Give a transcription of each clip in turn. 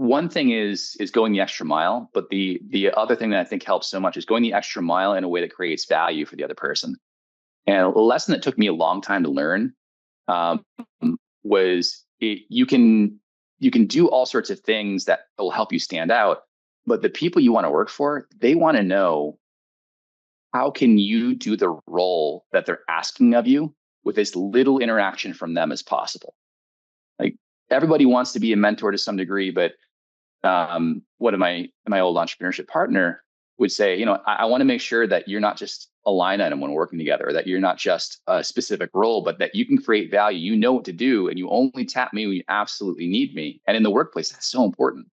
one thing is going the extra mile, but the other thing that I think helps so much is going the extra mile in a way that creates value for the other person. And a lesson that took me a long time to learn um, was you can do all sorts of things that will help you stand out, but the people you want to work for, they want to know, how can you do the role that they're asking of you with as little interaction from them as possible? Like, everybody wants to be a mentor to some degree, but one of my old entrepreneurship partner would say, I want to make sure that you're not just a line item when working together, or that you're not just a specific role, but that you can create value. You know what to do, and you only tap me when you absolutely need me. And in the workplace, that's so important.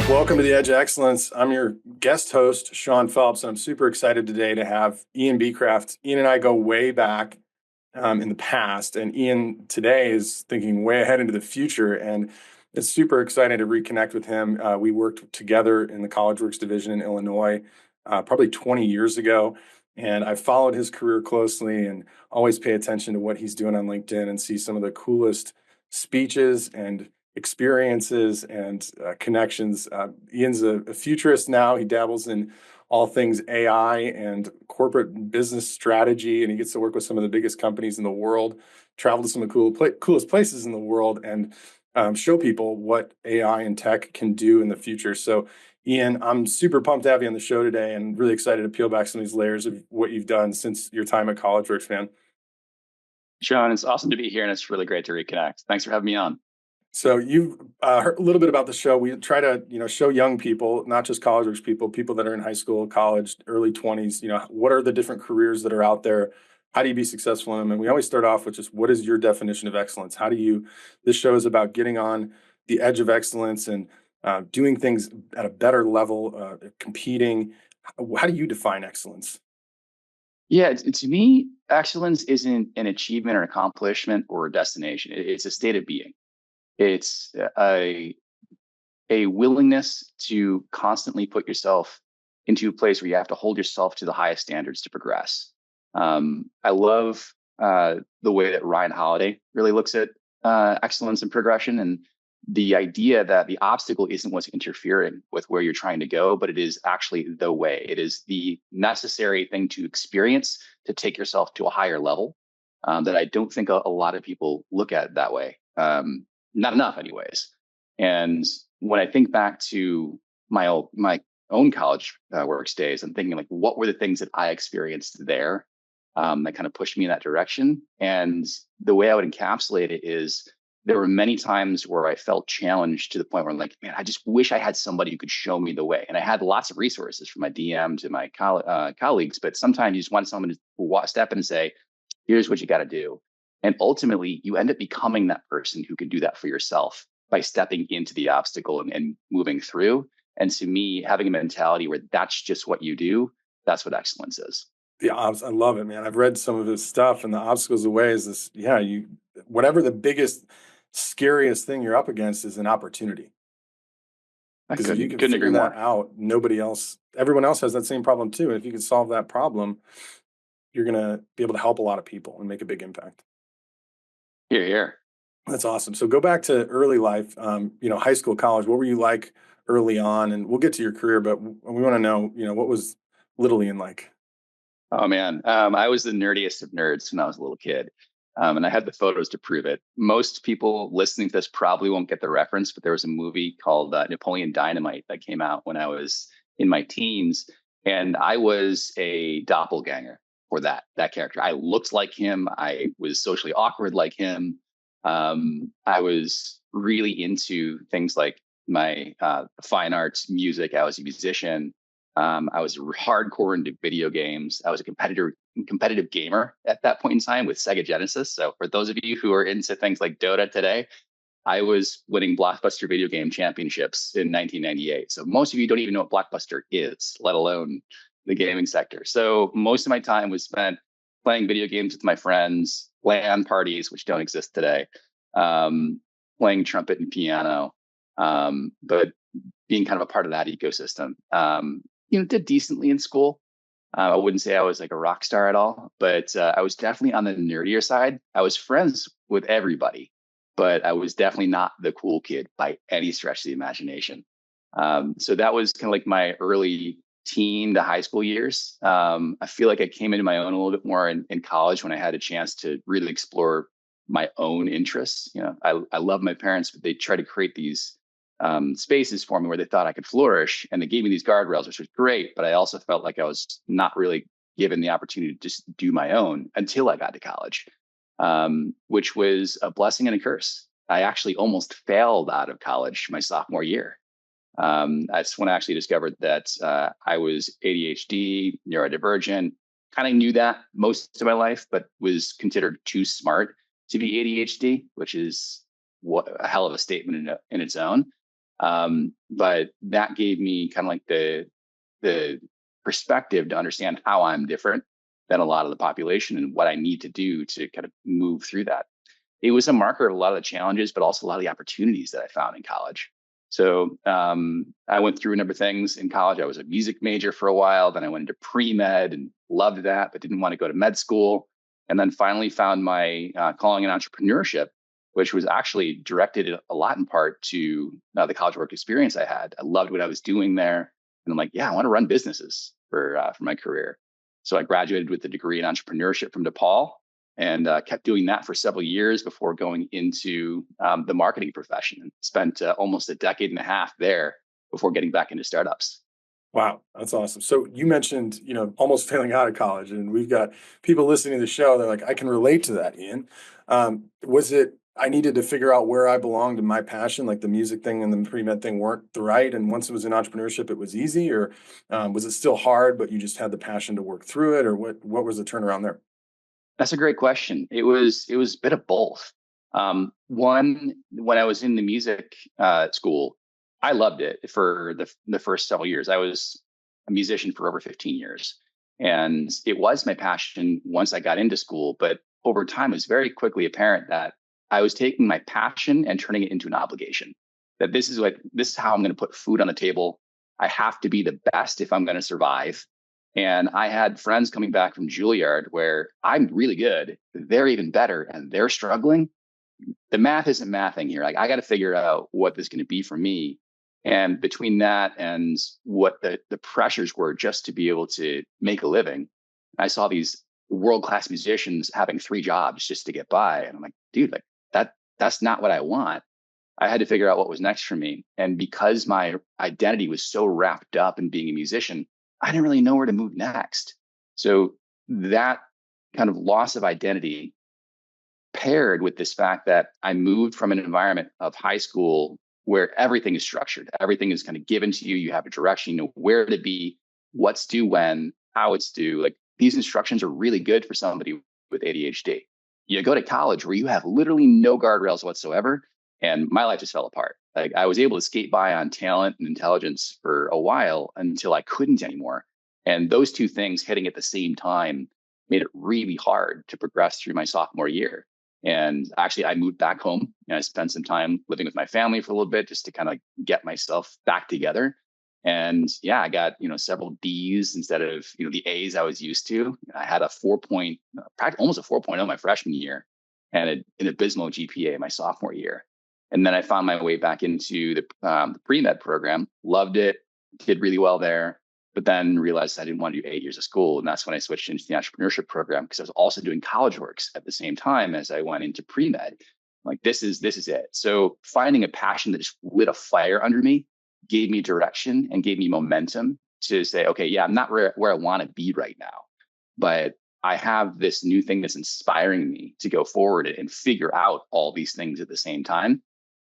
Welcome to the Edge of Excellence. I'm your guest host, Sean Phelps, and I'm super excited today to have Ian Beacraft. Ian and I go way back in the past, and Ian today is thinking way ahead into the future, and it's super exciting to reconnect with him. We worked together in the CollegeWorks division in Illinois probably 20 years ago, and I've followed his career closely and always pay attention to what he's doing on LinkedIn and see some of the coolest speeches and experiences and connections. Ian's a futurist now. He dabbles in all things AI and corporate business strategy, and he gets to work with some of the biggest companies in the world, travel to some of the coolest places in the world, and show people what AI and tech can do in the future. So, Ian, I'm super pumped to have you on the show today, and really excited to peel back some of these layers of what you've done since your time at CollegeWorks, man. Sean, it's awesome to be here, and it's really great to reconnect. Thanks for having me on. So you've heard a little bit about the show. We try to, show young people, not just college people that are in high school, college, early 20s, what are the different careers that are out there? How do you be successful in them? And we always start off with just, what is your definition of excellence? This show is about getting on the edge of excellence and doing things at a better level, competing. How do you define excellence? Yeah, to me, excellence isn't an achievement or accomplishment or a destination. It's a state of being. It's a willingness to constantly put yourself into a place where you have to hold yourself to the highest standards to progress. I love the way that Ryan Holiday really looks at excellence and progression, and the idea that the obstacle isn't what's interfering with where you're trying to go, but it is actually the way. It is the necessary thing to experience to take yourself to a higher level, that I don't think a lot of people look at that way. Not enough, anyways. And when I think back to my own college works days, I'm thinking, like, what were the things that I experienced there that kind of pushed me in that direction? And the way I would encapsulate it is, there were many times where I felt challenged to the point where I'm like, man, I just wish I had somebody who could show me the way. And I had lots of resources from my DM to my colleagues, but sometimes you just want someone to step in and say, here's what you got to do. And ultimately, you end up becoming that person who can do that for yourself by stepping into the obstacle and moving through. And to me, having a mentality where that's just what you do, that's what excellence is. I love it, man. I've read some of his stuff, and the obstacles away is this. Yeah, whatever the biggest, scariest thing you're up against is an opportunity. Because if you can figure that out, everyone else has that same problem too. And if you can solve that problem, you're going to be able to help a lot of people and make a big impact. Here, here. That's awesome. So go back to early life, high school, college. What were you like early on? And we'll get to your career, but we want to know, what was little Ian like? Oh, man. I was the nerdiest of nerds when I was a little kid. And I had the photos to prove it. Most people listening to this probably won't get the reference, but there was a movie called Napoleon Dynamite that came out when I was in my teens. And I was a doppelganger for that character. I looked like him. I was socially awkward like him. I was really into things like my fine arts, music. I was a musician. I was hardcore into video games. I was a competitive gamer at that point in time with Sega Genesis. So for those of you who are into things like Dota today, I was winning Blockbuster video game championships in 1998. So most of you don't even know what Blockbuster is, let alone the gaming sector. So most of my time was spent playing video games with my friends, LAN parties, which don't exist today, playing trumpet and piano, but being kind of a part of that ecosystem. did decently in school. I wouldn't say I was like a rock star at all, but I was definitely on the nerdier side. I was friends with everybody, but I was definitely not the cool kid by any stretch of the imagination. So that was kind of like my early teen to high school years. I feel like I came into my own a little bit more in college when I had a chance to really explore my own interests. I love my parents, but they try to create these spaces for me where they thought I could flourish. And they gave me these guardrails, which was great. But I also felt like I was not really given the opportunity to just do my own until I got to college, which was a blessing and a curse. I actually almost failed out of college my sophomore year. That's when I actually discovered that I was ADHD, neurodivergent. Kind of knew that most of my life, but was considered too smart to be ADHD, which is a hell of a statement in its own. But that gave me kind of like the perspective to understand how I'm different than a lot of the population and what I need to do to kind of move through that. It was a marker of a lot of the challenges, but also a lot of the opportunities that I found in college. So I went through a number of things in college. I was a music major for a while. Then I went into pre-med and loved that, but didn't want to go to med school. And then finally found my calling in entrepreneurship, which was actually directed a lot in part to the college work experience I had. I loved what I was doing there. And I'm like, yeah, I want to run businesses for my career. So I graduated with a degree in entrepreneurship from DePaul and kept doing that for several years before going into the marketing profession and spent almost a decade and a half there before getting back into startups. Wow, that's awesome. So you mentioned, almost failing out of college, and we've got people listening to the show. They're like, I can relate to that, Ian. Was it I needed to figure out where I belonged in my passion, like the music thing and the pre-med thing weren't the right, and once it was in entrepreneurship, it was easy, or was it still hard, but you just had the passion to work through it, or what was the turnaround there? That's a great question. It was a bit of both. One, when I was in the music school, I loved it for the first several years. I was a musician for over 15 years, and it was my passion once I got into school. But over time, it was very quickly apparent that I was taking my passion and turning it into an obligation. That this is how I'm going to put food on the table. I have to be the best if I'm going to survive. And I had friends coming back from Juilliard where I'm really good, they're even better, and they're struggling. The math isn't mathing here. Like I got to figure out what this is going to be for me. And between that and what the pressures were just to be able to make a living, I saw these world class musicians having three jobs just to get by, and I'm like, dude, like that's not what I want. I had to figure out what was next for me. And because my identity was so wrapped up in being a musician, I didn't really know where to move next. So that kind of loss of identity paired with this fact that I moved from an environment of high school where everything is structured, everything is kind of given to you. You have a direction, you know where to be, what's due when, how it's due. Like these instructions are really good for somebody with ADHD. You go to college where you have literally no guardrails whatsoever. And my life just fell apart. Like I was able to skate by on talent and intelligence for a while until I couldn't anymore. And those two things hitting at the same time made it really hard to progress through my sophomore year. And actually, I moved back home and I spent some time living with my family for a little bit just to kind of get myself back together. And yeah, I got, several D's instead of, the A's I was used to. I had a 4 point, almost a 4.0 my freshman year and an abysmal GPA my sophomore year. And then I found my way back into the pre-med program, loved it, did really well there, but then realized I didn't want to do 8 years of school. And that's when I switched into the entrepreneurship program because I was also doing college works at the same time as I went into pre-med. Like this is it. So finding a passion that just lit a fire under me gave me direction and gave me momentum to say, okay, yeah, I'm not where I want to be right now, but I have this new thing that's inspiring me to go forward and figure out all these things at the same time.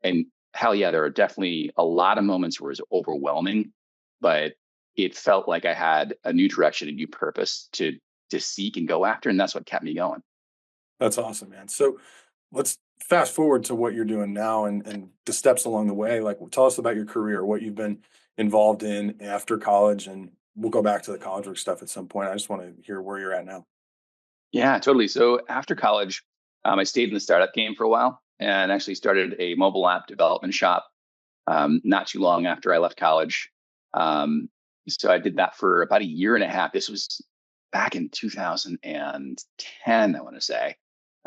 And hell yeah, there are definitely a lot of moments where it was overwhelming, but it felt like I had a new direction, a new purpose to seek and go after. And that's what kept me going. That's awesome, man. So let's fast forward to what you're doing now and the steps along the way. Like, tell us about your career, what you've been involved in after college, and we'll go back to the college work stuff at some point. I just want to hear where you're at now. Yeah, totally. So after college, I stayed in the startup game for a while and actually started a mobile app development shop not too long after I left college. So I did that for about a year and a half. This was back in 2010, I want to say,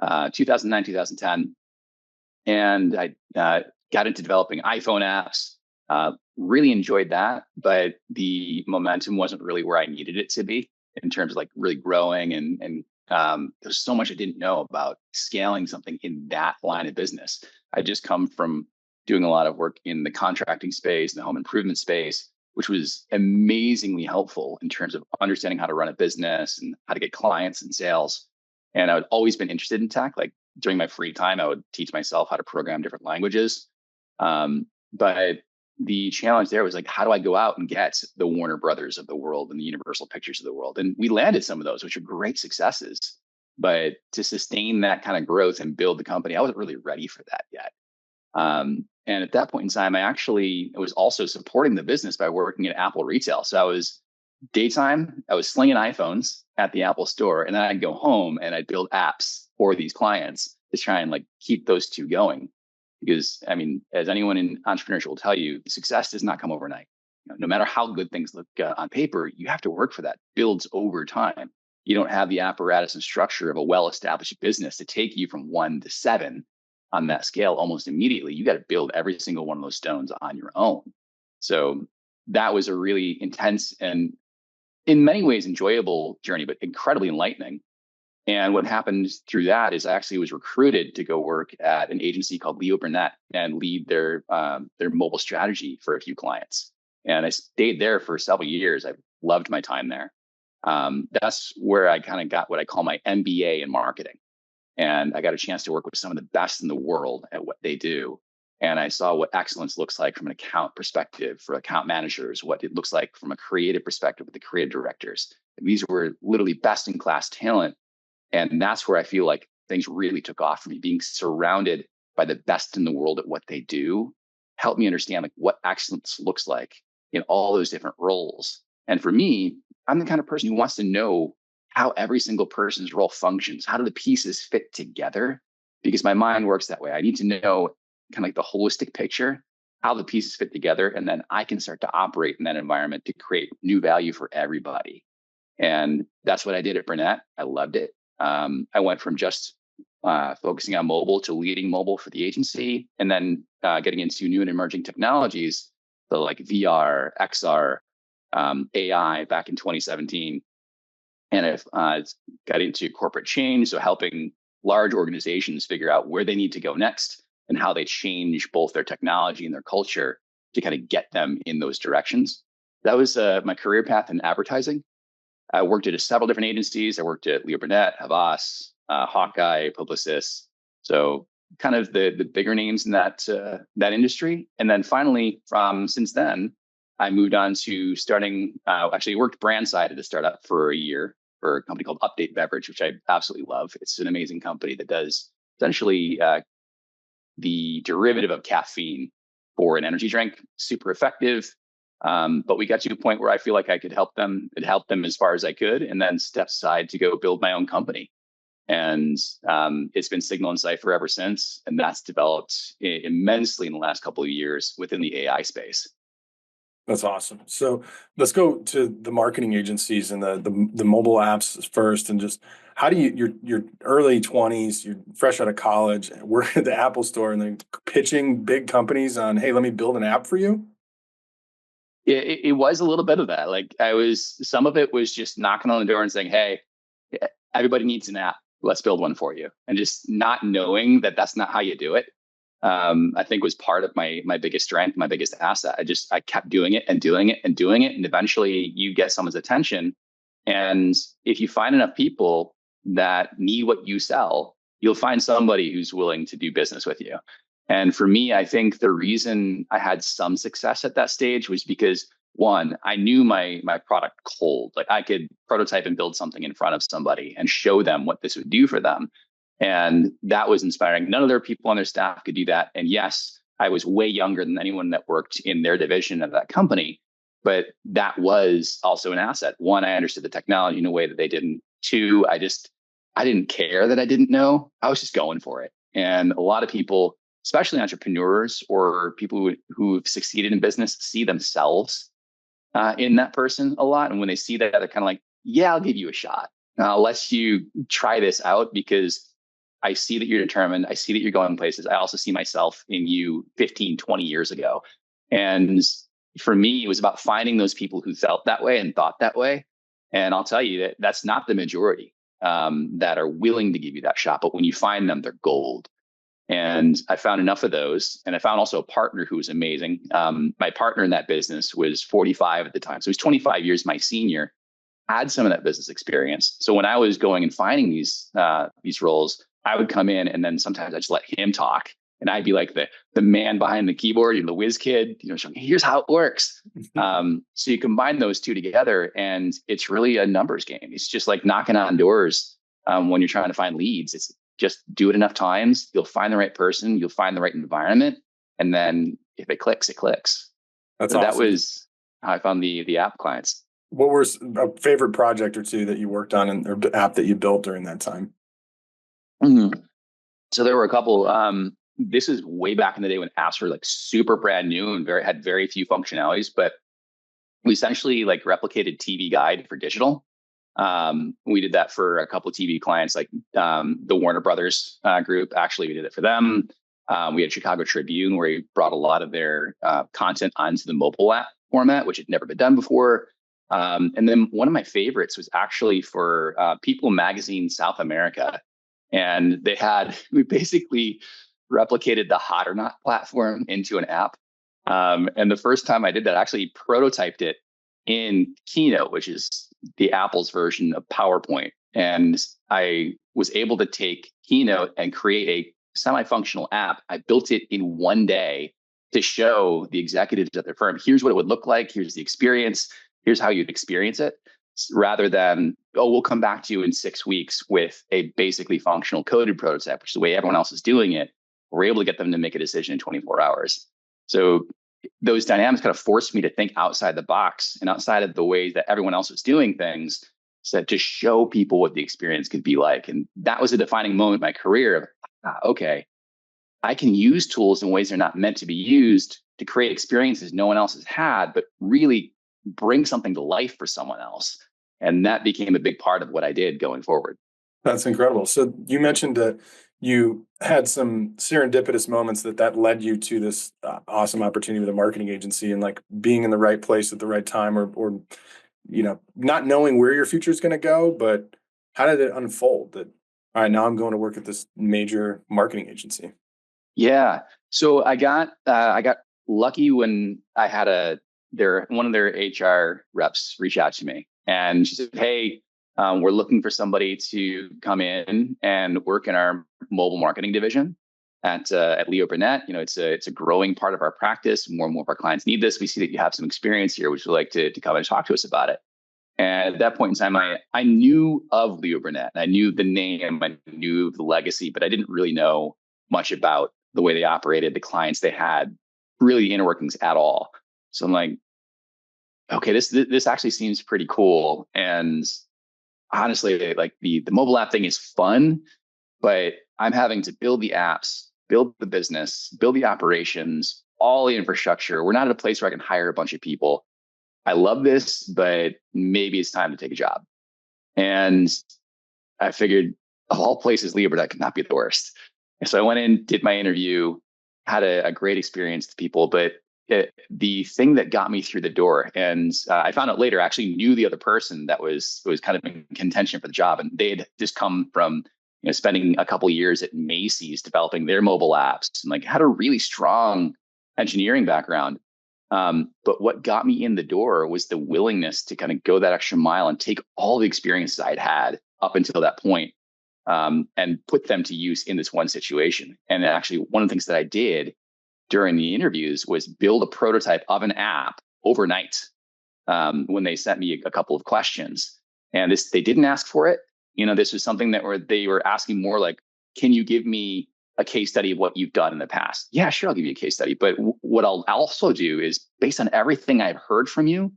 2009, 2010. And I got into developing iPhone apps. Really enjoyed that, but the momentum wasn't really where I needed it to be in terms of like really growing, and there's so much I didn't know about scaling something in that line of business. I just come from doing a lot of work in the contracting space, the home improvement space, which was amazingly helpful in terms of understanding how to run a business and how to get clients and sales. And I'd always been interested in tech. Like during my free time, I would teach myself how to program different languages. But the challenge there was like, how do I go out and get the Warner Brothers of the world and the Universal Pictures of the world? And we landed some of those, which are great successes. But to sustain that kind of growth and build the company, I wasn't really ready for that yet. And at that point in time, I was also supporting the business by working at Apple retail. So I was slinging iPhones at the Apple store, and then I'd go home and I'd build apps for these clients to try and like keep those two going. Because I mean, as anyone in entrepreneurship will tell you, success does not come overnight. No matter how good things look on paper, you have to work for that. It builds over time. You don't have the apparatus and structure of a well-established business to take you from 1 to 7 on that scale almost immediately. You got to build every single one of those stones on your own. So that was a really intense and in many ways enjoyable journey, but incredibly enlightening. And what happened through that is I actually was recruited to go work at an agency called Leo Burnett and lead their mobile strategy for a few clients. And I stayed there for several years. I loved my time there. That's where I kind of got what I call my MBA in marketing. And I got a chance to work with some of the best in the world at what they do. And I saw what excellence looks like from an account perspective for account managers, what it looks like from a creative perspective with the creative directors. And these were literally best in class talent. And that's where I feel like things really took off for me. Being surrounded by the best in the world at what they do helped me understand like what excellence looks like in all those different roles. And for me, I'm the kind of person who wants to know how every single person's role functions. How do the pieces fit together? Because my mind works that way. I need to know kind of like the holistic picture, how the pieces fit together, and then I can start to operate in that environment to create new value for everybody. And that's what I did at Burnett. I loved it. I went from just focusing on mobile to leading mobile for the agency, and then getting into new and emerging technologies, so like VR, XR, AI back in 2017. And I've got into corporate change, so helping large organizations figure out where they need to go next and how they change both their technology and their culture to kind of get them in those directions. That was my career path in advertising. I worked at several different agencies. I worked at Leo Burnett, Havas, Hawkeye, Publicis. So kind of the bigger names in that industry. And then finally, from since then, I moved on to starting, actually worked brand side at a startup for a year for a company called Update Beverage, which I absolutely love. It's an amazing company that does essentially the derivative of caffeine for an energy drink, super effective. But we got to a point where I feel like I could help them. It helped them as far as I could, and then step aside to go build my own company. And it's been Signal Cipher ever since. And that's developed immensely in the last couple of years within the AI space. That's awesome. So let's go to the marketing agencies and the mobile apps first, and just how do your early 20s, you're fresh out of college, we're at the Apple store and then pitching big companies on, hey, let me build an app for you? It was a little bit of that. Like some of it was just knocking on the door and saying, hey, everybody needs an app. Let's build one for you. And just not knowing that that's not how you do it. I think was part of my biggest strength, my biggest asset. I kept doing it and doing it and doing it. And eventually you get someone's attention. And if you find enough people that need what you sell, you'll find somebody who's willing to do business with you. And for me, I think the reason I had some success at that stage was because one, I knew my product cold. Like I could prototype and build something in front of somebody and show them what this would do for them. And that was inspiring. None of their people on their staff could do that. And yes, I was way younger than anyone that worked in their division of that company. But that was also an asset. One, I understood the technology in a way that they didn't. Two, I didn't care that I didn't know. I was just going for it. And a lot of people, especially entrepreneurs or people who've succeeded in business, see themselves in that person a lot. And when they see that, they're kind of like, yeah, I'll give you a shot. I'll let you try this out because I see that you're determined. I see that you're going places. I also see myself in you 15, 20 years ago. And for me, it was about finding those people who felt that way and thought that way. And I'll tell you that that's not the majority that are willing to give you that shot. But when you find them, they're gold. And I found enough of those. And I found also a partner who was amazing. My partner in that business was 45 at the time. So he was 25 years my senior, had some of that business experience. So when I was going and finding these roles, I would come in and then sometimes I just let him talk. And I'd be like the man behind the keyboard, the whiz kid, showing, here's how it works. So you combine those two together and it's really a numbers game. It's just like knocking on doors when you're trying to find leads. It's just do it enough times. You'll find the right person. You'll find the right environment. And then if it clicks, it clicks. That's so awesome. That was how I found the app clients. What was a favorite project or two that you worked on or app that you built during that time? Mm-hmm. So there were a couple. This is way back in the day when apps were like super brand new and had very few functionalities, but we essentially like replicated TV Guide for digital. We did that for a couple of TV clients, like the Warner Brothers group. Actually, we did it for them. We had Chicago Tribune, where we brought a lot of their content onto the mobile app format, which had never been done before. And then one of my favorites was actually for People Magazine South America. And we basically replicated the Hot or Not platform into an app. And the first time I did that, I actually prototyped it in Keynote, which is the Apple's version of PowerPoint. And I was able to take Keynote and create a semi-functional app. I built it in one day to show the executives at their firm, here's what it would look like. Here's the experience. Here's how you'd experience it, rather than, we'll come back to you in 6 weeks with a basically functional coded prototype, which is the way everyone else is doing it. We're able to get them to make a decision in 24 hours. So those dynamics kind of forced me to think outside the box and outside of the ways that everyone else was doing things, so to show people what the experience could be like. And that was a defining moment in my career of, okay, I can use tools in ways they're not meant to be used to create experiences no one else has had, but really bring something to life for someone else. And that became a big part of what I did going forward. That's incredible. So you mentioned that you had some serendipitous moments that led you to this awesome opportunity with a marketing agency, and like being in the right place at the right time, or not knowing where your future is going to go, but how did it unfold that, all right, now I'm going to work at this major marketing agency? Yeah. So I got lucky when I had one of their HR reps reach out to me, and she said, hey, we're looking for somebody to come in and work in our mobile marketing division at Leo Burnett. It's a growing part of our practice. More and more of our clients need this. We see that you have some experience here. Would you like to come and talk to us about it? And at that point in time, I knew of Leo Burnett. I knew the name, I knew the legacy, but I didn't really know much about the way they operated, the clients they had, really the inner workings at all. So I'm like, okay, this actually seems pretty cool. And honestly, like the mobile app thing is fun, but I'm having to build the apps, build the business, build the operations, all the infrastructure. We're not at a place where I can hire a bunch of people. I love this, but maybe it's time to take a job. And I figured, of all places, Leo Burnett could not be the worst. And so I went in, did my interview, had a great experience with people, but the thing that got me through the door, and I found out later, I actually knew the other person that was kind of in contention for the job, and they had just come from spending a couple of years at Macy's developing their mobile apps, and like had a really strong engineering background. But what got me in the door was the willingness to kind of go that extra mile and take all the experiences I'd had up until that point, and put them to use in this one situation. And actually, one of the things that I did during the interviews was build a prototype of an app overnight, when they sent me a couple of questions. And they didn't ask for it. This was something they were asking more like, can you give me a case study of what you've done in the past? Yeah, sure, I'll give you a case study. But what I'll also do is, based on everything I've heard from you,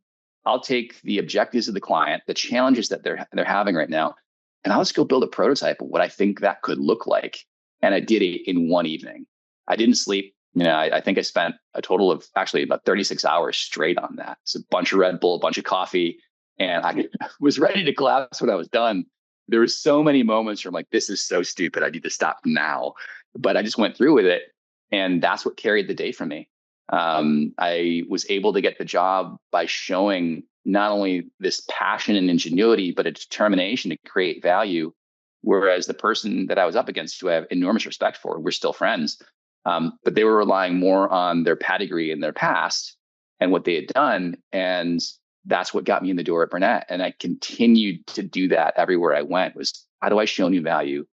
I'll take the objectives of the client, the challenges that they're having right now, and I'll just go build a prototype of what I think that could look like. And I did it in one evening. I didn't sleep. I think I spent a total of actually about 36 hours straight on that. It's a bunch of Red Bull, a bunch of coffee, and I was ready to collapse when I was done. There were so many moments where I'm like, this is so stupid. I need to stop now. But I just went through with it. And that's what carried the day for me. I was able to get the job by showing not only this passion and ingenuity, but a determination to create value. Whereas the person that I was up against, who I have enormous respect for, we're still friends, but they were relying more on their pedigree and their past and what they had done. And that's what got me in the door at Burnett. And I continued to do that everywhere I went. Was, how do I show new value?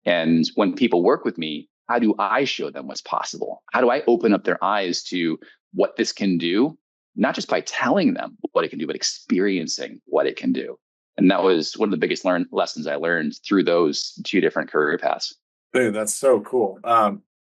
And when people work with me, how do I show them what's possible? How do I open up their eyes to what this can do? Not just by telling them what it can do, but experiencing what it can do. And that was one of the biggest lessons I learned through those two different career paths. Dude, that's so cool.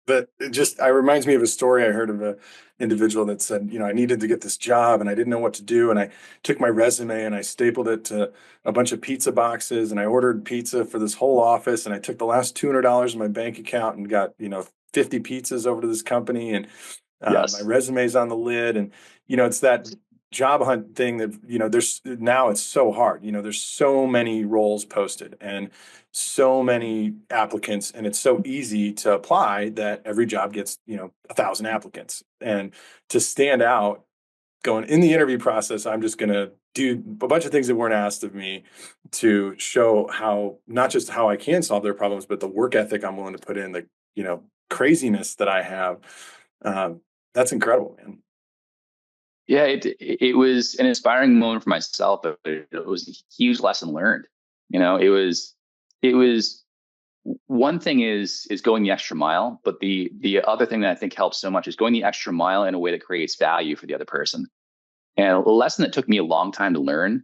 But it reminds me of a story I heard of an individual that said, I needed to get this job and I didn't know what to do. And I took my resume and I stapled it to a bunch of pizza boxes and I ordered pizza for this whole office. And I took the last $200 in my bank account and got, 50 pizzas over to this company. And my resume's on the lid. And, it's that job hunt thing that, now it's so hard. There's so many roles posted and so many applicants, and it's so easy to apply that every job gets 1,000 applicants. And to stand out going in the interview process, I'm just going to do a bunch of things that weren't asked of me to show how, not just how I can solve their problems, but the work ethic I'm willing to put in, the craziness that I have. That's incredible, man. Yeah, it was an inspiring moment for myself, but it was a huge lesson learned. It was one thing is going the extra mile, but the other thing that I think helps so much is going the extra mile in a way that creates value for the other person. And a lesson that took me a long time to learn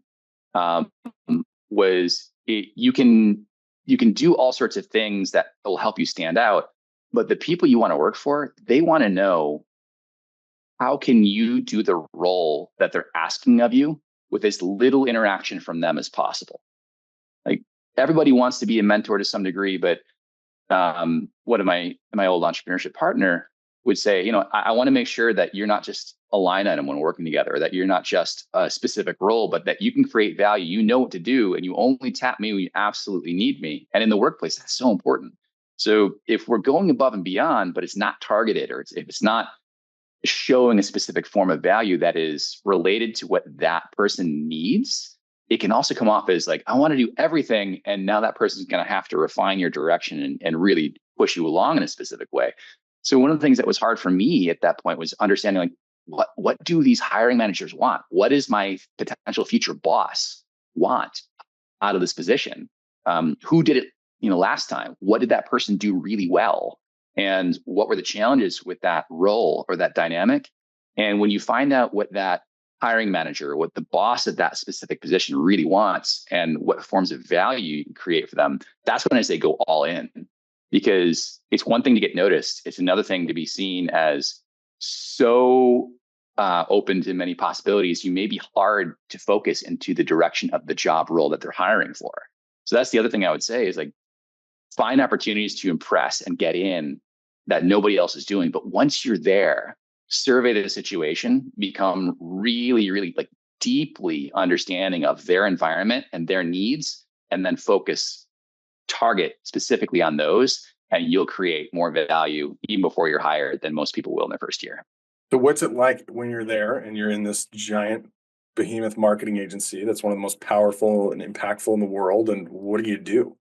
was you can do all sorts of things that will help you stand out, but the people you want to work for, they want to know, how can you do the role that they're asking of you with as little interaction from them as possible? Like, everybody wants to be a mentor to some degree, but one of my old entrepreneurship partner would say, I want to make sure that you're not just a line item when we're working together, or that you're not just a specific role, but that you can create value. You know what to do, and you only tap me when you absolutely need me. And in the workplace, that's so important. So if we're going above and beyond, but it's not targeted, or if it's not showing a specific form of value that is related to what that person needs, it can also come off as like, I want to do everything. And now that person's going to have to refine your direction and really push you along in a specific way. So one of the things that was hard for me at that point was understanding, like, what do these hiring managers want? What does my potential future boss want out of this position? Who did it, last time? What did that person do really well? And what were the challenges with that role or that dynamic? And when you find out what that hiring manager, what the boss at that specific position really wants, and what forms of value you can create for them, that's when I say go all in. Because it's one thing to get noticed. It's another thing to be seen as so open to many possibilities. You may be hard to focus into the direction of the job role that they're hiring for. So that's the other thing I would say is, like, find opportunities to impress and get in that nobody else is doing. But once you're there, survey the situation, become really, really like deeply understanding of their environment and their needs, and then target specifically on those, and you'll create more value even before you're hired than most people will in their first year. So what's it like when you're there and you're in this giant behemoth marketing agency that's one of the most powerful and impactful in the world? And what do you do?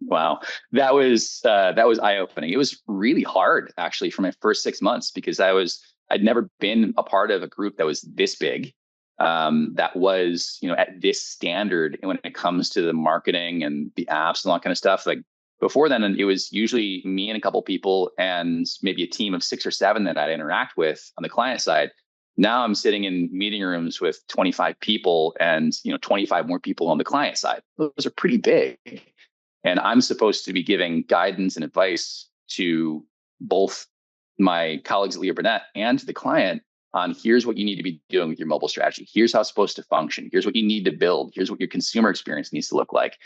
Wow, that was eye-opening. It was really hard, actually, for my first 6 months, because I'd never been a part of a group that was this big, that was at this standard when it comes to the marketing and the apps and all that kind of stuff. Like, before then, it was usually me and a couple people and maybe a team of 6 or 7 that I'd interact with on the client side. Now I'm sitting in meeting rooms with 25 people and 25 more people on the client side. Those are pretty big. And I'm supposed to be giving guidance and advice to both my colleagues at Leo Burnett and to the client on, here's what you need to be doing with your mobile strategy. Here's how it's supposed to function. Here's what you need to build. Here's what your consumer experience needs to look like.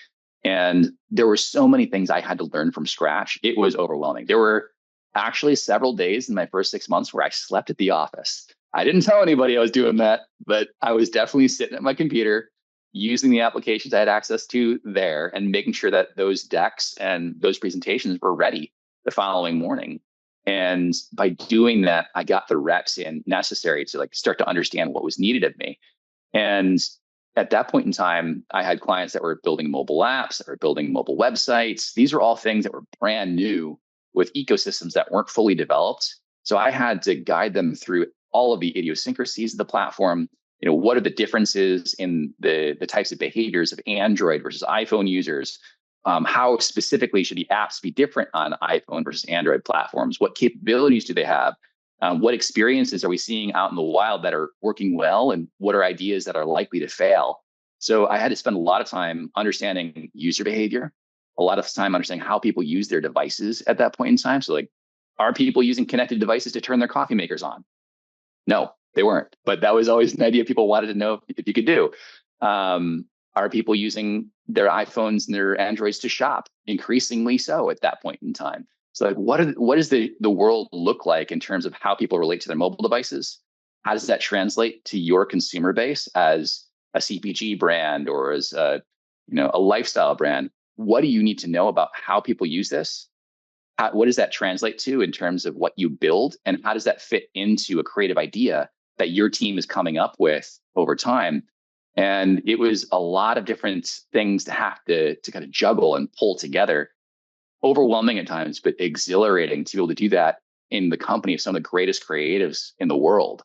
And there were so many things I had to learn from scratch. It was overwhelming. There were actually several days in my first 6 months where I slept at the office. I didn't tell anybody I was doing that, but I was definitely sitting at my computer using the applications I had access to there and making sure that those decks and those presentations were ready the following morning. And by doing that, I got the reps in necessary to like start to understand what was needed of me. And at that point in time, I had clients that were building mobile apps, that were building mobile websites. These were all things that were brand new with ecosystems that weren't fully developed. So I had to guide them through all of the idiosyncrasies of the platform. You know, what are the differences in the types of behaviors of Android versus iPhone users? How specifically should the apps be different on iPhone versus Android platforms? What capabilities do they have? What experiences are we seeing out in the wild that are working well, and what are ideas that are likely to fail? So I had to spend a lot of time understanding user behavior, a lot of time understanding how people use their devices at that point in time. So like, are people using connected devices to turn their coffee makers on? No, they weren't. But that was always an idea people wanted to know if you could do. Are people using their iPhones and their Androids to shop? Increasingly so at that point in time. So like, what does the world look like in terms of how people relate to their mobile devices? How does that translate to your consumer base as a CPG brand or as a lifestyle brand? What do you need to know about how people use this? What does that translate to in terms of what you build? And how does that fit into a creative idea that your team is coming up with over time? And it was a lot of different things to have to kind of juggle and pull together. Overwhelming at times, but exhilarating to be able to do that in the company of some of the greatest creatives in the world.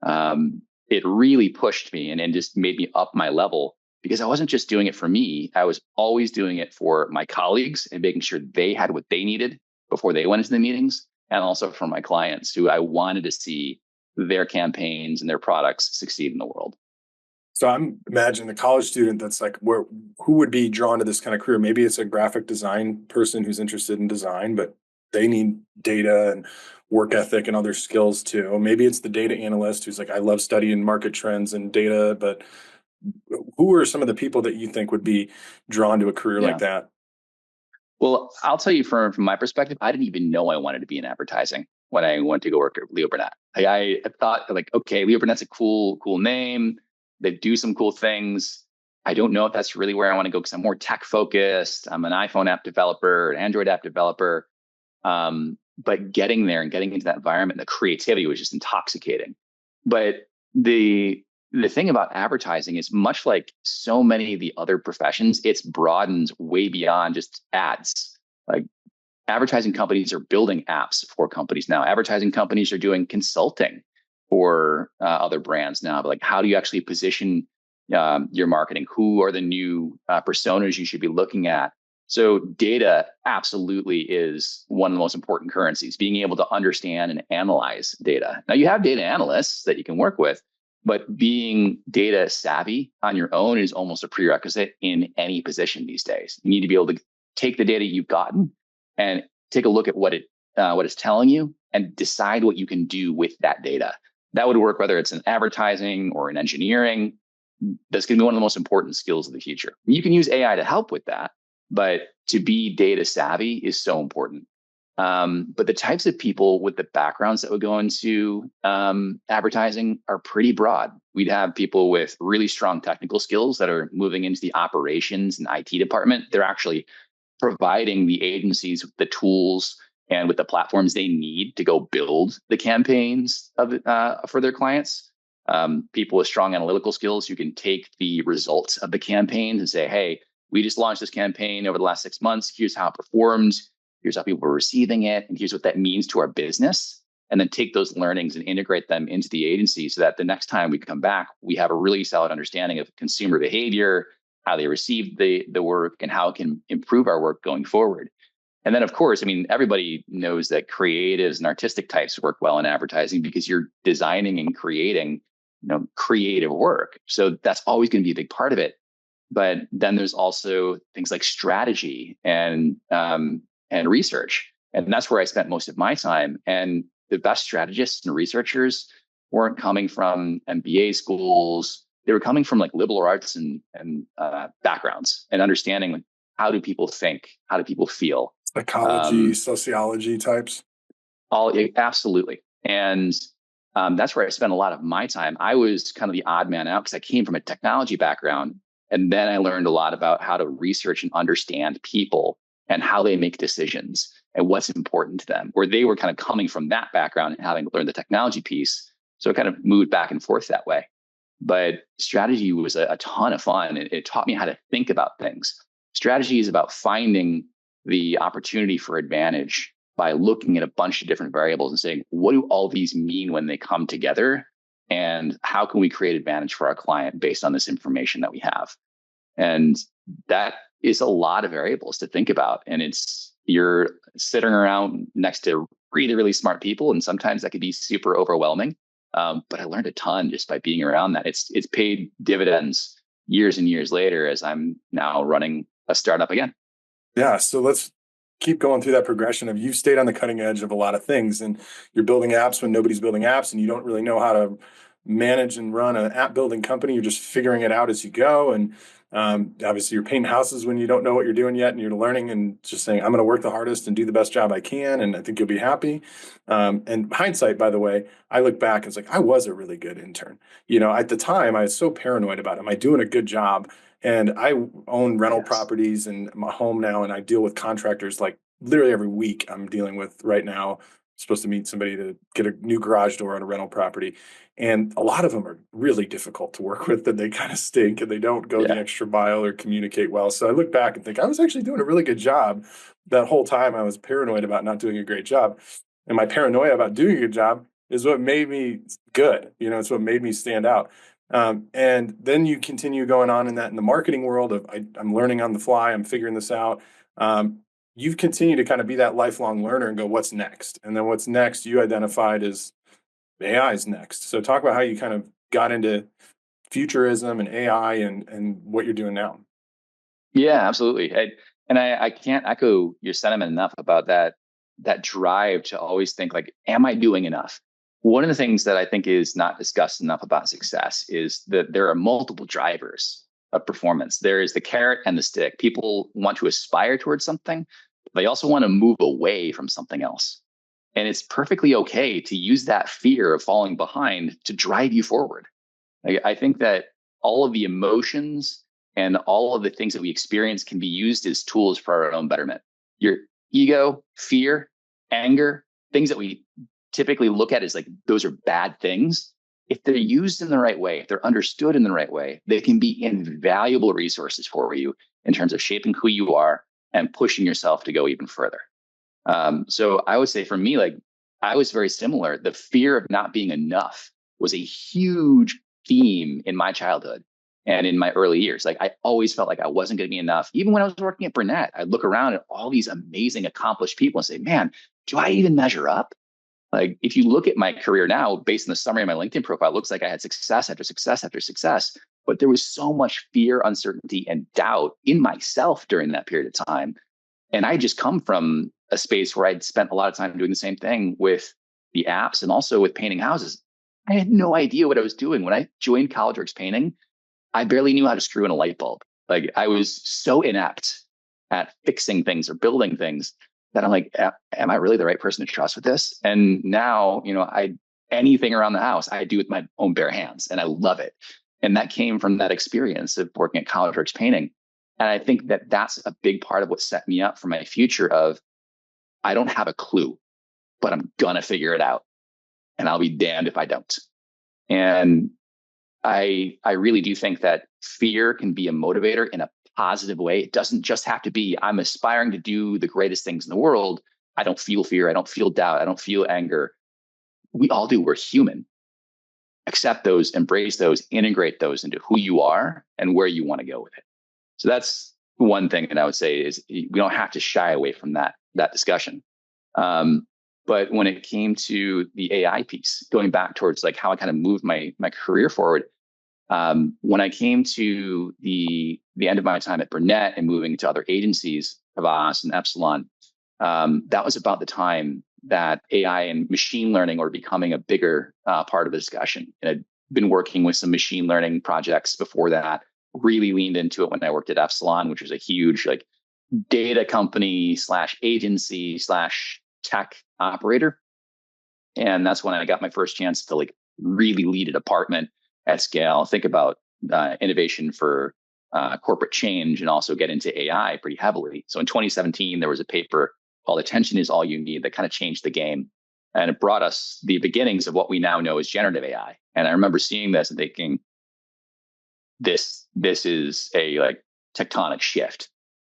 It really pushed me and just made me up my level because I wasn't just doing it for me. I was always doing it for my colleagues and making sure they had what they needed before they went into the meetings, and also for my clients who I wanted to see their campaigns and their products succeed in the world. So I'm imagining the college student that's like, who would be drawn to this kind of career? Maybe it's a graphic design person who's interested in design, but they need data and work ethic and other skills too. Maybe it's the data analyst who's like, I love studying market trends and data, but who are some of the people that you think would be drawn to a career like Yeah. that? Well, I'll tell you from my perspective, I didn't even know I wanted to be in advertising when I went to go work at Leo Burnett. I thought like, okay, Leo Burnett's a cool name. They do some cool things. I don't know if that's really where I want to go because I'm more tech focused. I'm an iPhone app developer, an Android app developer. But getting there and getting into that environment, the creativity was just intoxicating. But the thing about advertising is much like so many of the other professions, it's broadened way beyond just ads. Like advertising companies are building apps for companies now. Advertising companies are doing consulting for other brands now. But like, how do you actually position your marketing? Who are the new personas you should be looking at? So data absolutely is one of the most important currencies, being able to understand and analyze data. Now you have data analysts that you can work with, but being data savvy on your own is almost a prerequisite in any position these days. You need to be able to take the data you've gotten and take a look at what it's telling you and decide what you can do with that data. That would work whether it's in advertising or in engineering. That's going to be one of the most important skills of the future. You can use AI to help with that, but to be data savvy is so important. But the types of people with the backgrounds that would go into advertising are pretty broad. We'd have people with really strong technical skills that are moving into the operations and IT department. They're actually providing the agencies with the tools and with the platforms they need to go build the campaigns for their clients. People with strong analytical skills who can take the results of the campaigns and say, hey, we just launched this campaign over the last 6 months. Here's how it performed. Here's how people are receiving it. And here's what that means to our business. And then take those learnings and integrate them into the agency so that the next time we come back, we have a really solid understanding of consumer behavior, how they receive the work, and how it can improve our work going forward. And then, of course, I mean, everybody knows that creatives and artistic types work well in advertising because you're designing and creating, creative work. So that's always going to be a big part of it. But then there's also things like strategy and research. And that's where I spent most of my time. And the best strategists and researchers weren't coming from MBA schools. They were coming from like liberal arts and backgrounds and understanding like, how do people think? How do people feel? Psychology, sociology types. Absolutely. And that's where I spent a lot of my time. I was kind of the odd man out because I came from a technology background. And then I learned a lot about how to research and understand people and how they make decisions and what's important to them, where they were kind of coming from that background and having learned the technology piece. So it kind of moved back and forth that way. But strategy was a ton of fun. It taught me how to think about things. Strategy is about finding the opportunity for advantage by looking at a bunch of different variables and saying, what do all these mean when they come together? And how can we create advantage for our client based on this information that we have? And that is a lot of variables to think about. And you're sitting around next to really, really smart people. And sometimes that could be super overwhelming. But I learned a ton just by being around that. It's paid dividends years and years later as I'm now running a startup again. Yeah. So let's keep going through that progression of you've stayed on the cutting edge of a lot of things, and you're building apps when nobody's building apps, and you don't really know how to manage and run an app building company. You're just figuring it out as you go. And obviously you're painting houses when you don't know what you're doing yet, and you're learning and just saying, I'm going to work the hardest and do the best job I can. And I think you'll be happy. And hindsight, by the way, I look back and it's like, I was a really good intern. At the time I was so paranoid about, am I doing a good job? And I own rental properties in my home now, and I deal with contractors like literally every week. I'm dealing with right now, supposed to meet somebody to get a new garage door on a rental property. And a lot of them are really difficult to work with, and they kind of stink and they don't go the extra mile or communicate well. So I look back and think I was actually doing a really good job. That whole time I was paranoid about not doing a great job. And my paranoia about doing a good job is what made me good. It's what made me stand out. And then you continue going on in the marketing world of I'm learning on the fly, I'm figuring this out. You've continued to kind of be that lifelong learner and go, what's next? And then what's next you identified as AI is next. So talk about how you kind of got into futurism and AI and what you're doing now. Yeah, absolutely. I can't echo your sentiment enough about that drive to always think like, am I doing enough? One of the things that I think is not discussed enough about success is that there are multiple drivers of performance. There is the carrot and the stick. People want to aspire towards something. They also want to move away from something else. And it's perfectly okay to use that fear of falling behind to drive you forward. I think that all of the emotions and all of the things that we experience can be used as tools for our own betterment. Your ego, fear, anger, things that we typically look at as like those are bad things. If they're used in the right way, if they're understood in the right way, they can be invaluable resources for you in terms of shaping who you are and pushing yourself to go even further. So I would say for me, like I was very similar. The fear of not being enough was a huge theme in my childhood and in my early years. Like I always felt like I wasn't going to be enough. Even when I was working at Burnett, I'd look around at all these amazing, accomplished people and say, man, do I even measure up? Like if you look at my career now, based on the summary of my LinkedIn profile, it looks like I had success after success after success. But there was so much fear, uncertainty, and doubt in myself during that period of time. And I just come from a space where I'd spent a lot of time doing the same thing with the apps and also with painting houses. I had no idea what I was doing. When I joined CollegeWorks Painting, I barely knew how to screw in a light bulb. Like I was so inept at fixing things or building things that I'm like, am I really the right person to trust with this? And now, anything around the house, I do with my own bare hands and I love it. And that came from that experience of working at CollegeWorks Painting. And I think that that's a big part of what set me up for my future of, I don't have a clue, but I'm going to figure it out. And I'll be damned if I don't. And I really do think that fear can be a motivator in a positive way. It doesn't just have to be, I'm aspiring to do the greatest things in the world. I don't feel fear. I don't feel doubt. I don't feel anger. We all do. We're human. Accept those, embrace those, integrate those into who you are and where you want to go with it. So that's one thing that I would say is we don't have to shy away from that discussion. But when it came to the AI piece, going back towards like how I kind of moved my career forward, when I came to the end of my time at Burnett and moving to other agencies, Havas and Epsilon, that was about the time that AI and machine learning were becoming a bigger part of the discussion. And I'd been working with some machine learning projects before that, really leaned into it when I worked at Epsilon, which was a huge like data company / agency / tech operator. And that's when I got my first chance to like really lead a department at scale. Think about innovation for corporate change and also get into AI pretty heavily. So in 2017, there was a paper called Attention is All You Need that kind of changed the game. And it brought us the beginnings of what we now know as generative AI. And I remember seeing this and thinking, this is a like tectonic shift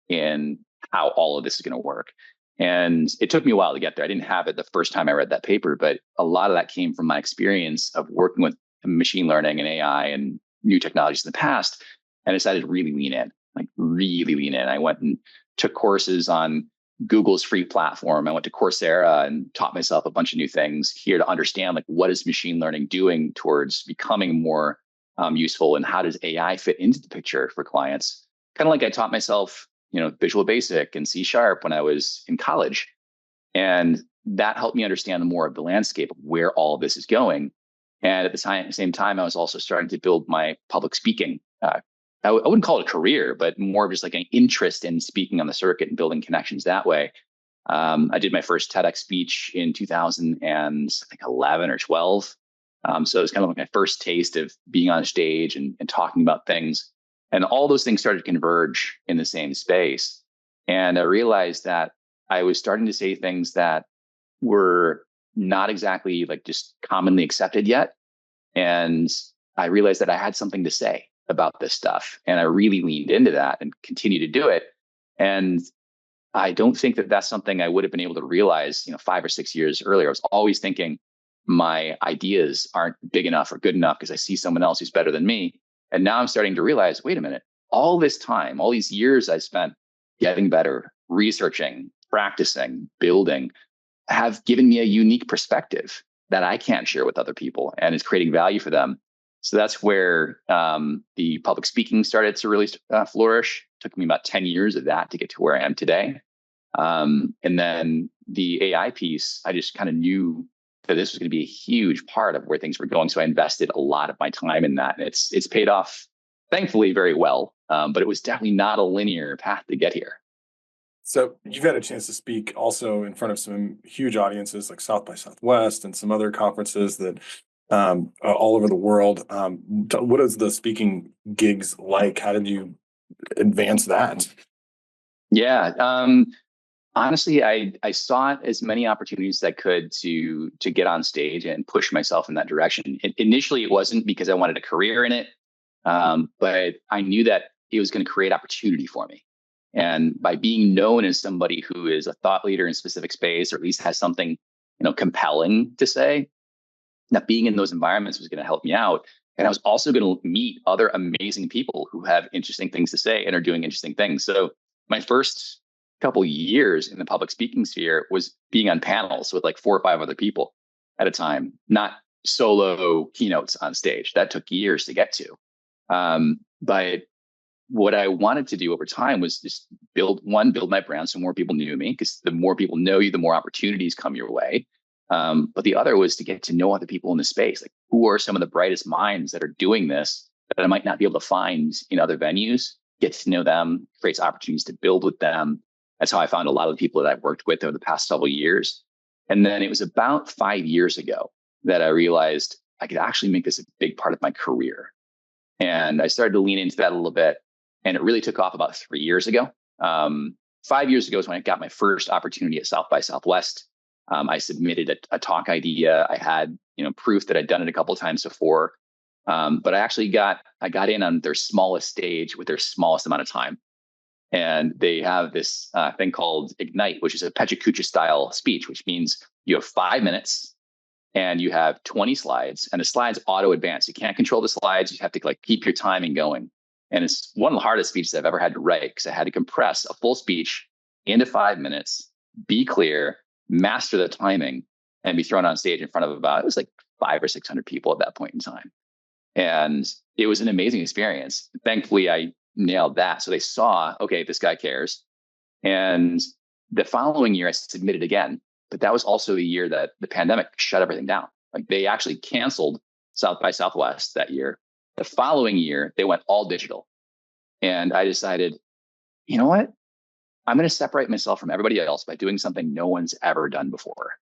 in how all of this is going to work. And it took me a while to get there. I didn't have it the first time I read that paper, but a lot of that came from my experience of working with machine learning and AI and new technologies in the past. And I decided to really lean in, like really lean in. I went and took courses on Google's free platform. I went to Coursera and taught myself a bunch of new things here to understand like what is machine learning doing towards becoming more useful, and how does AI fit into the picture for clients? Kind of like I taught myself, Visual Basic and C# when I was in college. And that helped me understand more of the landscape of where all of this is going. And at the same time, I was also starting to build my public speaking. I wouldn't call it a career, but more of just like an interest in speaking on the circuit and building connections that way. I did my first TEDx speech in 2011 or 12. So it was kind of like my first taste of being on stage and talking about things. And all those things started to converge in the same space. And I realized that I was starting to say things that were not exactly like just commonly accepted yet. And I realized that I had something to say about this stuff. And I really leaned into that and continue to do it. And I don't think that that's something I would have been able to realize, 5 or 6 years earlier. I was always thinking my ideas aren't big enough or good enough because I see someone else who's better than me. And now I'm starting to realize, wait a minute, all this time, all these years I spent getting better, researching, practicing, building, have given me a unique perspective that I can't share with other people, and it's creating value for them. So that's where the public speaking started to really flourish. It took me about 10 years of that to get to where I am today. And then the AI piece, I just kind of knew that this was going to be a huge part of where things were going. So I invested a lot of my time in that. And it's paid off, thankfully, very well. But it was definitely not a linear path to get here. So you've had a chance to speak also in front of some huge audiences like South by Southwest and some other conferences that all over the world. What is the speaking gigs like? How did you advance that? Yeah. Honestly, I sought as many opportunities as I could to get on stage and push myself in that direction. Initially, it wasn't because I wanted a career in it, but I knew that it was going to create opportunity for me. And by being known as somebody who is a thought leader in a specific space, or at least has something compelling to say, that being in those environments was going to help me out. And I was also going to meet other amazing people who have interesting things to say and are doing interesting things. So my first couple years in the public speaking sphere was being on panels with like 4 or 5 other people at a time, not solo keynotes on stage. That took years to get to. But what I wanted to do over time was just build my brand so more people knew me, because the more people know you, the more opportunities come your way. But the other was to get to know other people in the space. Like, who are some of the brightest minds that are doing this that I might not be able to find in other venues? Get to know them, creates opportunities to build with them. That's how I found a lot of the people that I've worked with over the past several years. And then it was about 5 years ago that I realized I could actually make this a big part of my career. And I started to lean into that a little bit. And it really took off about 3 years ago. 5 years ago is when I got my first opportunity at South by Southwest. I submitted a talk idea. I had proof that I'd done it a couple of times before. But I actually got in on their smallest stage with their smallest amount of time. And they have this thing called Ignite, which is a Pechakucha style speech, which means you have 5 minutes and you have 20 slides, and the slides auto advance. You can't control the slides. You have to keep your timing going. And it's one of the hardest speeches I've ever had to write, because I had to compress a full speech into 5 minutes, be clear, master the timing, and be thrown on stage in front of it was like 500 or 600 people at that point in time. And it was an amazing experience. Thankfully, I nailed that. So they saw, okay, this guy cares. And the following year I submitted again, but that was also the year that the pandemic shut everything down. Like, they actually canceled South by Southwest that year. The following year, they went all digital. And I decided, you know what? I'm going to separate myself from everybody else by doing something no one's ever done before.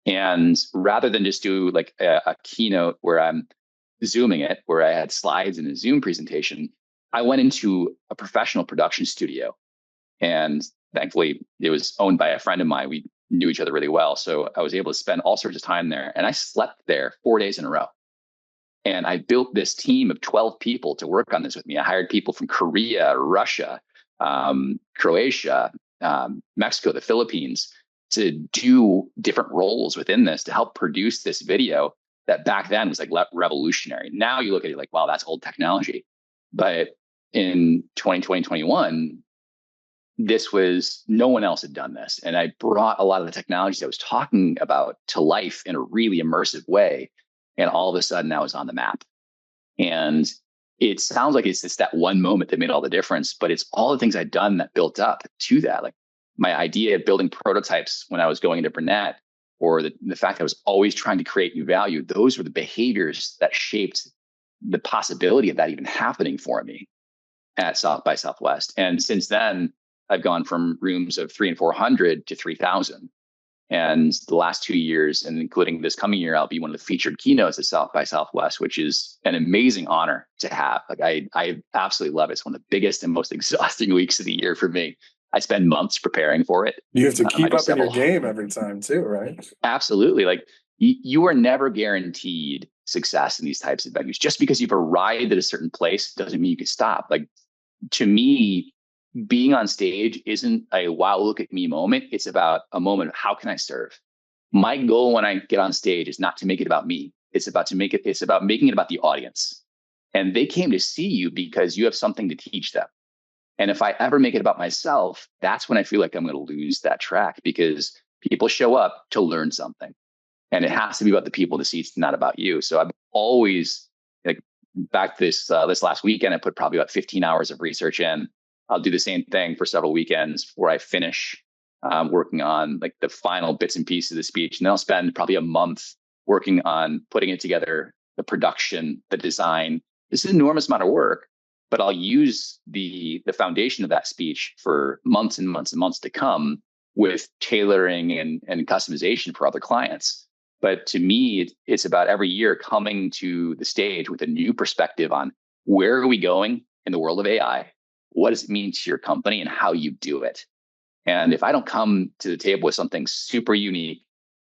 And rather than just do like a keynote where I'm Zooming it, where I had slides in a Zoom presentation, I went into a professional production studio. And thankfully, it was owned by a friend of mine. We knew each other really well. So I was able to spend all sorts of time there. And I slept there 4 days in a row. And I built this team of 12 people to work on this with me. I hired people from Korea, Russia, Croatia, Mexico, the Philippines, to do different roles within this to help produce this video that back then was like revolutionary. Now you look at it like, wow, that's old technology. But in 2020, 2021, this was, no one else had done this. And I brought a lot of the technologies I was talking about to life in a really immersive way. And all of a sudden I was on the map. And it sounds like it's that one moment that made all the difference, but it's all the things I'd done that built up to that. Like my idea of building prototypes when I was going into Burnett, or the fact that I was always trying to create new value. Those were the behaviors that shaped the possibility of that even happening for me at South by Southwest. And since then, I've gone from rooms of 300 and 400 to 3,000. And the last 2 years, and including this coming year, I'll be one of the featured keynotes at South by Southwest, which is an amazing honor to have. Like I absolutely love it. It's one of the biggest and most exhausting weeks of the year for me. I spend months preparing for it. You have to keep up in your game every time too, right? Absolutely. Like you are never guaranteed success in these types of venues. Just because you've arrived at a certain place doesn't mean you can stop. Like to me, being on stage isn't a wow, look at me moment. It's about a moment of how can I serve? My goal when I get on stage is not to make it about me. It's about making it about the audience. And they came to see you because you have something to teach them. And if I ever make it about myself, that's when I feel like I'm going to lose that track, because people show up to learn something. And it has to be about the people in the seats, not about you. So I've always, like back this last weekend, I put probably about 15 hours of research in. I'll do the same thing for several weekends where I finish working on like the final bits and pieces of the speech. And then I'll spend probably a month working on putting it together, the production, the design. This is an enormous amount of work, but I'll use the foundation of that speech for months and months and months to come with tailoring and customization for other clients. But to me, it's about every year coming to the stage with a new perspective on where are we going in the world of AI? What does it mean to your company and how you do it? And if I don't come to the table with something super unique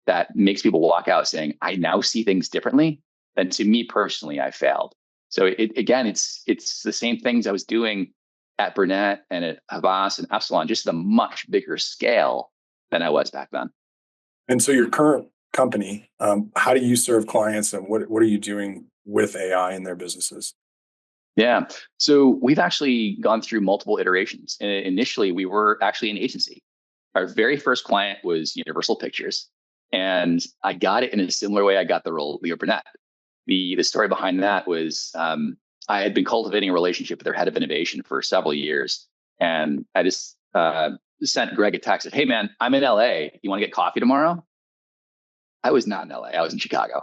that makes people walk out saying, I now see things differently, then to me personally, I failed. So it's the same things I was doing at Burnett and at Havas and Epsilon, just at a much bigger scale than I was back then. And so your current company, how do you serve clients, and what are you doing with AI in their businesses? Yeah. So we've actually gone through multiple iterations. Initially, we were actually an agency. Our very first client was Universal Pictures. And I got it in a similar way I got the role of Leo Burnett. The story behind that was I had been cultivating a relationship with their head of innovation for several years. And I just sent Greg a text, said, hey, man, I'm in LA. You want to get coffee tomorrow? I was not in LA. I was in Chicago.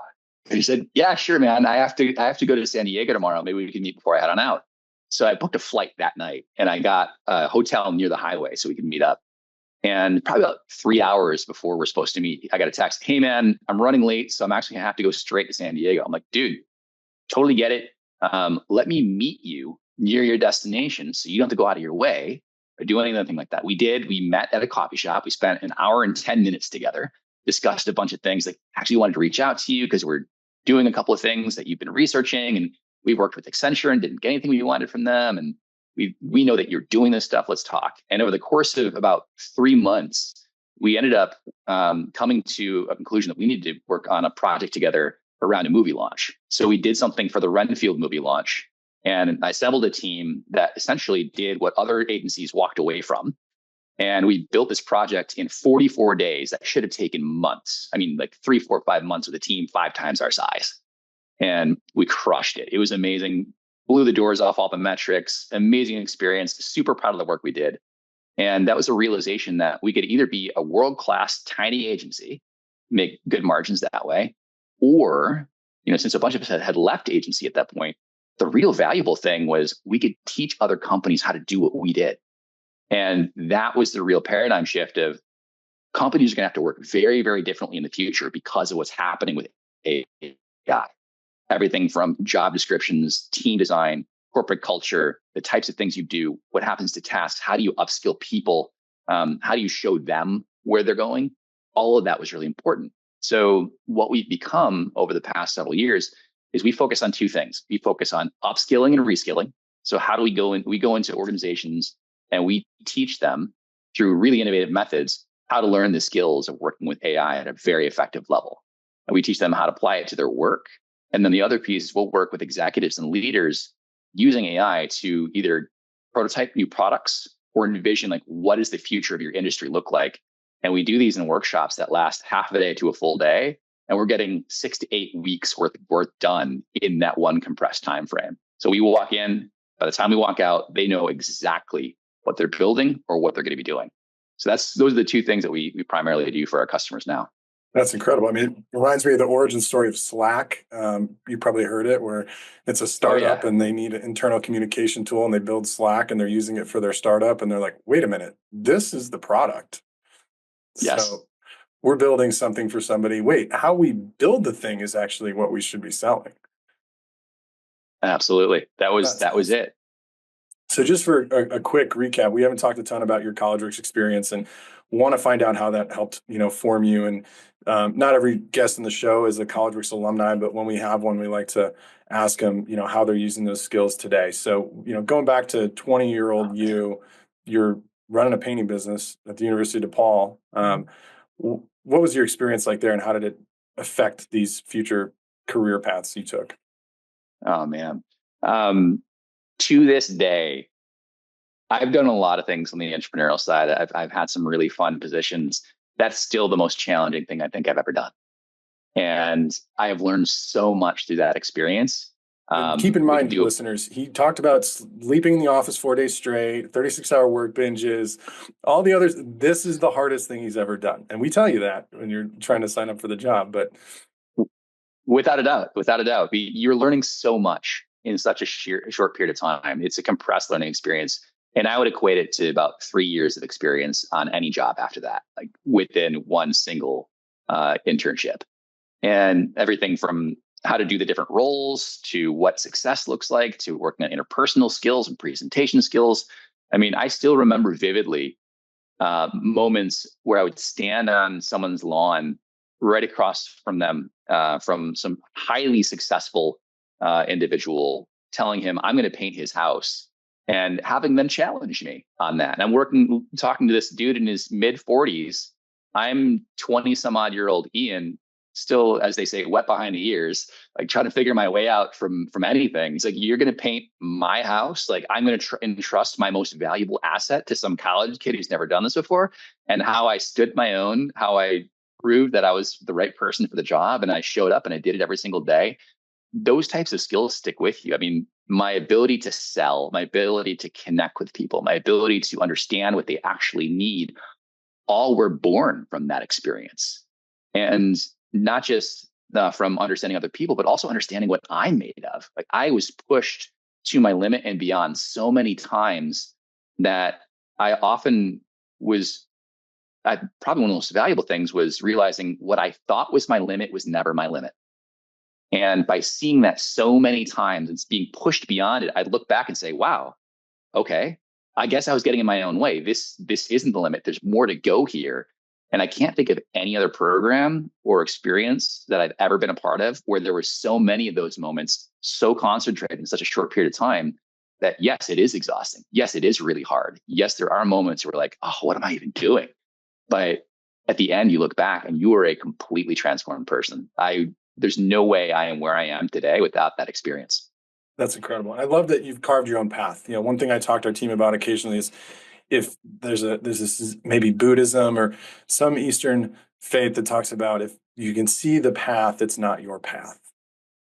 And he said, yeah, sure, man. I have to go to San Diego tomorrow. Maybe we can meet before I head on out. So I booked a flight that night and I got a hotel near the highway so we could meet up. And probably about 3 hours before we're supposed to meet, I got a text, hey, man, I'm running late. So I'm actually going to have to go straight to San Diego. I'm like, dude, totally get it. Let me meet you near your destination so you don't have to go out of your way or do anything like that. We did. We met at a coffee shop. We spent an hour and 10 minutes together, discussed a bunch of things. Like, actually wanted to reach out to you because we're doing a couple of things that you've been researching, and we worked with Accenture and didn't get anything we wanted from them. And we know that you're doing this stuff. Let's talk. And over the course of about 3 months, we ended up coming to a conclusion that we needed to work on a project together around a movie launch. So we did something for the Renfield movie launch, and I assembled a team that essentially did what other agencies walked away from. And we built this project in 44 days that should have taken months. I mean, like 3, 4, 5 months with a team 5 times our size. And we crushed it. It was amazing. Blew the doors off all the metrics. Amazing experience. Super proud of the work we did. And that was a realization that we could either be a world-class tiny agency, make good margins that way, or, since a bunch of us had left agency at that point, the real valuable thing was we could teach other companies how to do what we did. And that was the real paradigm shift of companies are going to have to work very, very differently in the future because of what's happening with AI. Everything from job descriptions, team design, corporate culture, the types of things you do, what happens to tasks, how do you upskill people, how do you show them where they're going? All of that was really important. So what we've become over the past several years is we focus on two things. We focus on upskilling and reskilling. So how do we go in? We go into organizations and we teach them through really innovative methods how to learn the skills of working with AI at a very effective level. And we teach them how to apply it to their work. And then the other piece is we'll work with executives and leaders using AI to either prototype new products or envision like what does the future of your industry look like. And we do these in workshops that last half a day to a full day. And we're getting 6 to 8 weeks worth of work done in that one compressed time frame. So we walk in, by the time we walk out, they know exactly what they're building or what they're going to be doing. So those are the two things that we primarily do for our customers now. That's incredible. I mean, it reminds me of the origin story of Slack. You probably heard it, where it's a startup and they need an internal communication tool and they build Slack and they're using it for their startup. And they're like, wait a minute, this is the product. Yes. So we're building something for somebody. Wait, how we build the thing is actually what we should be selling. Absolutely. That was it. So just for a quick recap, we haven't talked a ton about your college experience and want to find out how that helped, form you. And not every guest in the show is a CollegeWorks alumni, but when we have one, we like to ask them, how they're using those skills today. So, going back to 20-year-old you're running a painting business at the University of DePaul. What was your experience like there and how did it affect these future career paths you took? Oh, man. To this day, I've done a lot of things on the entrepreneurial side. I've had some really fun positions. That's still the most challenging thing I think I've ever done. And I have learned so much through that experience. Keep in mind, listeners, he talked about sleeping in the office 4 days straight, 36-hour work binges, all the others. This is the hardest thing he's ever done. And we tell you that when you're trying to sign up for the job. But without a doubt, you're learning so much in such a short period of time. It's a compressed learning experience. And I would equate it to about 3 years of experience on any job after that, like within one single internship. And everything from how to do the different roles to what success looks like to working on interpersonal skills and presentation skills. I mean, I still remember vividly moments where I would stand on someone's lawn right across from them, from some highly successful individual, telling him I'm going to paint his house and having them challenge me on that. And I'm talking to this dude in his mid 40s. I'm 20 some odd year old Ian, still, as they say, wet behind the ears, like trying to figure my way out from anything. He's like, you're going to paint my house? Like, I'm going to entrust my most valuable asset to some college kid who's never done this before. And how I stood my own, how I proved that I was the right person for the job. And I showed up and I did it every single day. Those types of skills stick with you. I mean, my ability to sell, my ability to connect with people, my ability to understand what they actually need, all were born from that experience. And not just from understanding other people, but also understanding what I'm made of. Like, I was pushed to my limit and beyond so many times that I often was, probably one of the most valuable things was realizing what I thought was my limit was never my limit. And by seeing that so many times and being pushed beyond it, I'd look back and say, wow, okay, I guess I was getting in my own way. This isn't the limit. There's more to go here. And I can't think of any other program or experience that I've ever been a part of where there were so many of those moments so concentrated in such a short period of time that, yes, it is exhausting. Yes, it is really hard. Yes, there are moments where like, oh, what am I even doing? But at the end, you look back and you are a completely transformed person. There's no way I am where I am today without that experience. That's incredible. I love that you've carved your own path. One thing I talk to our team about occasionally is if there's this maybe Buddhism or some Eastern faith that talks about if you can see the path, it's not your path,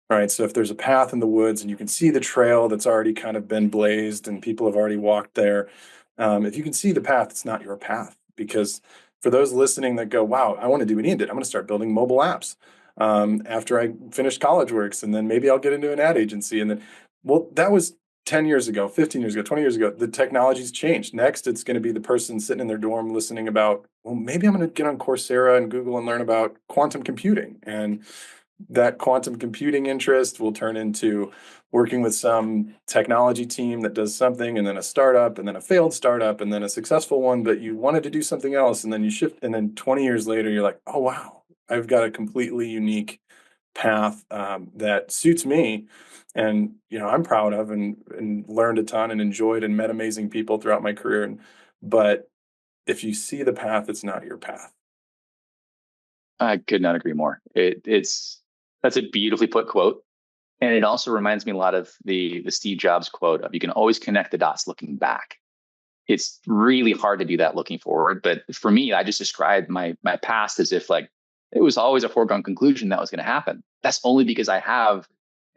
right? So if there's a path in the woods and you can see the trail that's already kind of been blazed and people have already walked there, if you can see the path, it's not your path. Because for those listening that go, wow, I want to do what Ian did. I'm going to start building mobile apps after I finish CollegeWorks, and then maybe I'll get into an ad agency. And then, well, that was 10 years ago, 15 years ago, 20 years ago, the technology's changed. Next, it's going to be the person sitting in their dorm listening about, well, maybe I'm going to get on Coursera and Google and learn about quantum computing. And that quantum computing interest will turn into working with some technology team that does something, and then a startup, and then a failed startup, and then a successful one, but you wanted to do something else. And then you shift. And then 20 years later, you're like, oh, wow, I've got a completely unique path that suits me. And, I'm proud of and learned a ton and enjoyed and met amazing people throughout my career. But if you see the path, it's not your path. I could not agree more. That's a beautifully put quote. And it also reminds me a lot of the Steve Jobs quote of, you can always connect the dots looking back. It's really hard to do that looking forward. But for me, I just described my past as if like it was always a foregone conclusion that was going to happen. That's only because I have,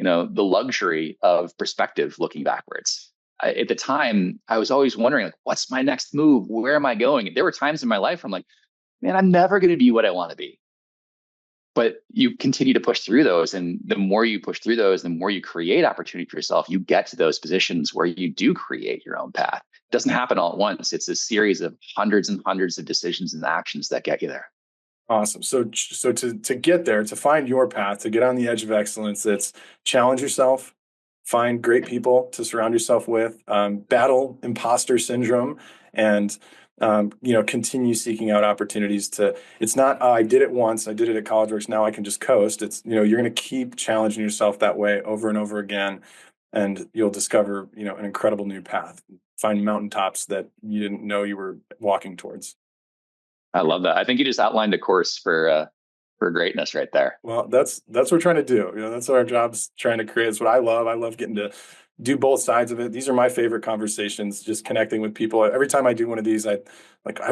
the luxury of perspective looking backwards. At the time, I was always wondering, like, what's my next move? Where am I going? There were times in my life where I'm like, man, I'm never going to be what I want to be. But you continue to push through those. And the more you push through those, the more you create opportunity for yourself, you get to those positions where you do create your own path. It doesn't happen all at once. It's a series of hundreds and hundreds of decisions and actions that get you there. Awesome. So to get there, to find your path, to get on the edge of excellence, it's challenge yourself, find great people to surround yourself with, battle imposter syndrome, and continue seeking out opportunities to. It's not I did it once, I did it at CollegeWorks, now I can just coast. It's you're going to keep challenging yourself that way over and over again, and you'll discover an incredible new path. Find mountaintops that you didn't know you were walking towards. I love that. I think you just outlined a course for greatness right there. Well, that's what we're trying to do. That's what our job's trying to create. It's what I love. I love getting to do both sides of it. These are my favorite conversations, just connecting with people. Every time I do one of these, I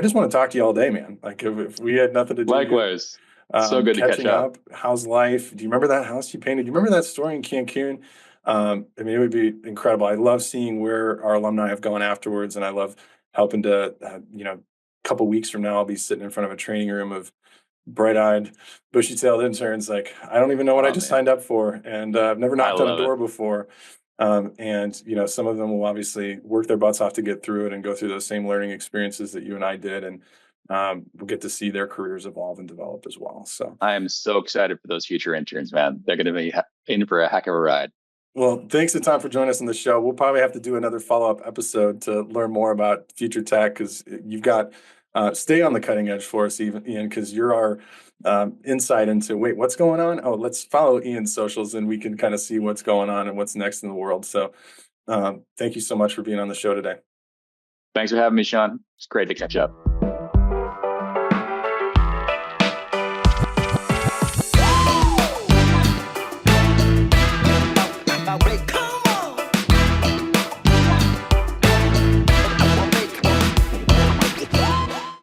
just want to talk to you all day, man. Like if we had nothing to do, likewise, so good to catch up. How's life? Do you remember that house you painted? Do you remember that story in Cancun? It would be incredible. I love seeing where our alumni have gone afterwards, and I love helping to, a couple weeks from now, I'll be sitting in front of a training room of bright-eyed, bushy-tailed interns. Like, I don't even know what I just signed up for, and I've never knocked on a door before. And some of them will obviously work their butts off to get through it and go through those same learning experiences that you and I did, and we'll get to see their careers evolve and develop as well. So I am so excited for those future interns, man. They're going to be in for a heck of a ride. Well, thanks a ton for joining us on the show. We'll probably have to do another follow-up episode to learn more about future tech, because you've got stay on the cutting edge for us, Ian, because you're our insight into, what's going on? Oh, let's follow Ian's socials and we can kind of see what's going on and what's next in the world. So thank you so much for being on the show today. Thanks for having me, Sean. It's great to catch up.